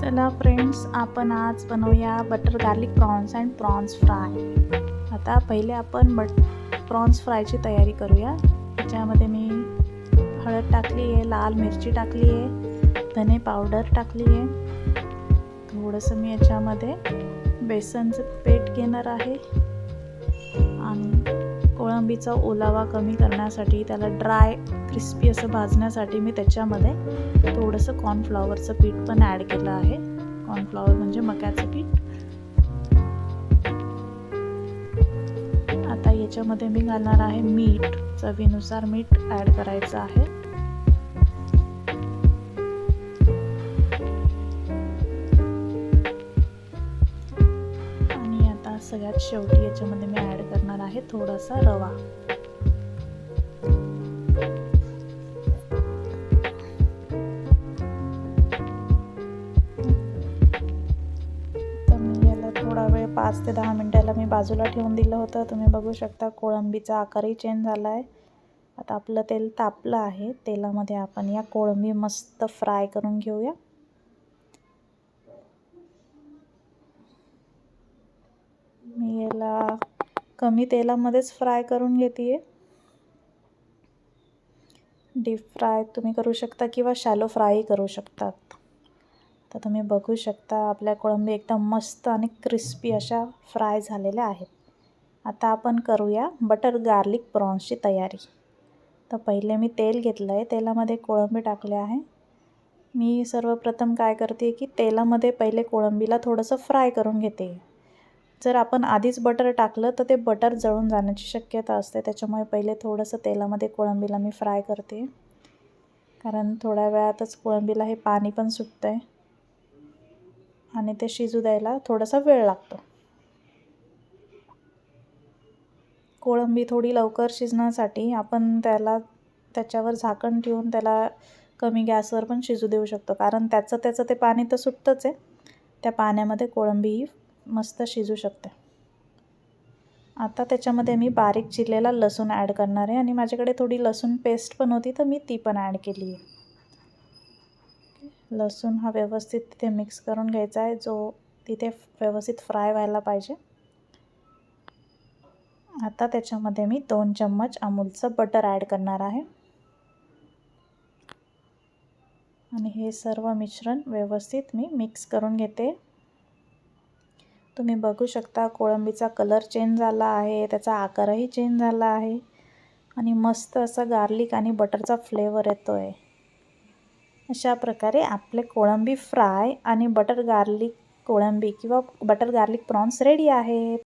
चला फ्रेंड्स, आपण आज बनवूया butter garlic prawns and prawns fry. आता पहिले आपण प्रॉन्स फ्रायची तयारी करूया. त्याच्यामध्ये मी हळद टाकली आहे, लाल मिरची टाकली आहे, धने पावडर टाकली आहे. थोडंसं मी याच्यामध्ये बेसनचं पीठ घेणार आहे आणि कोळंबीचा ओलावा कमी करण्यासाठी, त्याला ड्राय क्रिस्पी असं भाजण्यासाठी मी त्याच्यामध्ये थोडंसं कॉर्नफ्लॉवरचं पीठ पण ॲड केलं आहे. कॉर्नफ्लॉवर म्हणजे मक्याचं पीठ. आता याच्यामध्ये मी घालणार आहे मीठ. चवीनुसार मीठ ॲड करायचं आहे. आणि आता सगळ्यात शेवटी याच्यामध्ये मी ॲड करणार आहे थोडासा रवा. थोडा वेळ 5 ते 10 मिनिटाला मी बाजूला ठेवून दिलं होतं. तुम्ही बघू शकता कोळंबीचा आकारही चेंज झाला आहे. आता आपलं तेल तापलं आहे. तेलामध्ये आपण या कोळंबी मस्त फ्राय करून घेऊया. मी याला कमी तेलामध्येच फ्राय करून घेते. डीप फ्राय तुम्ही करू शकता किंवा शॅलो फ्रायही करू शकतात. तर तुम्ही बघू शकता आपल्या कोळंबी एकदम मस्त आणि क्रिस्पी अशा फ्राय झालेल्या आहेत. आता आपण करूया बटर गार्लिक प्रॉन्सची तयारी. तर पहिले मी तेल घेतलं आहे, तेलामध्ये कोळंबी टाकले आहे. मी सर्वप्रथम काय करते की तेलामध्ये पहिले कोळंबीला थोडंसं फ्राय करून घेते. जर आपण आधीच बटर टाकलं तर ते बटर जळून जाण्याची शक्यता असते. त्याच्यामुळे पहिले थोडंसं तेलामध्ये कोळंबीला मी फ्राय करते, कारण थोड्या वेळातच कोळंबीला हे पाणी पण सुटतं आहे आणि ते शिजू द्यायला थोडासा वेळ लागतो. कोळंबी थोडी लवकर शिजण्यासाठी आपण त्याच्यावर झाकण ठेवून त्याला कमी गॅसवर पण शिजू देऊ शकतो, कारण त्याचं ते पाणी तर सुटतंच आहे. त्या पाण्यामध्ये कोळंबी मस्त शिजू शकते. आता त्याच्यामध्ये मी बारीक चिरलेला लसूण ॲड करणार आहे आणि माझ्याकडे थोडी लसूण पेस्ट पण होती, तर मी ती पण ॲड केली आहे. लसूण हा व्यवस्थित तिथे मिक्स करून घ्यायचा आहे, जो तिथे व्यवस्थित फ्राय व्हायला पाहिजे. आता त्याच्यामध्ये मी 2 चम्मच अमूलचं बटर ॲड करणार आहे आणि हे सर्व मिश्रण व्यवस्थित मी मिक्स करून घेते. तुम्ही बघू शकता कोळंबीचा कलर चेंज झाला आहे, त्याचा आकारही चेंज झाला आहे आणि मस्त असा गार्लिक आणि बटरचा फ्लेवर येतो आहे. अशा प्रकारे आपले कोळंबी फ्राय आणि बटर गार्लिक कोळंबी किंवा बटर गार्लिक प्रॉन्स रेडी आहेत.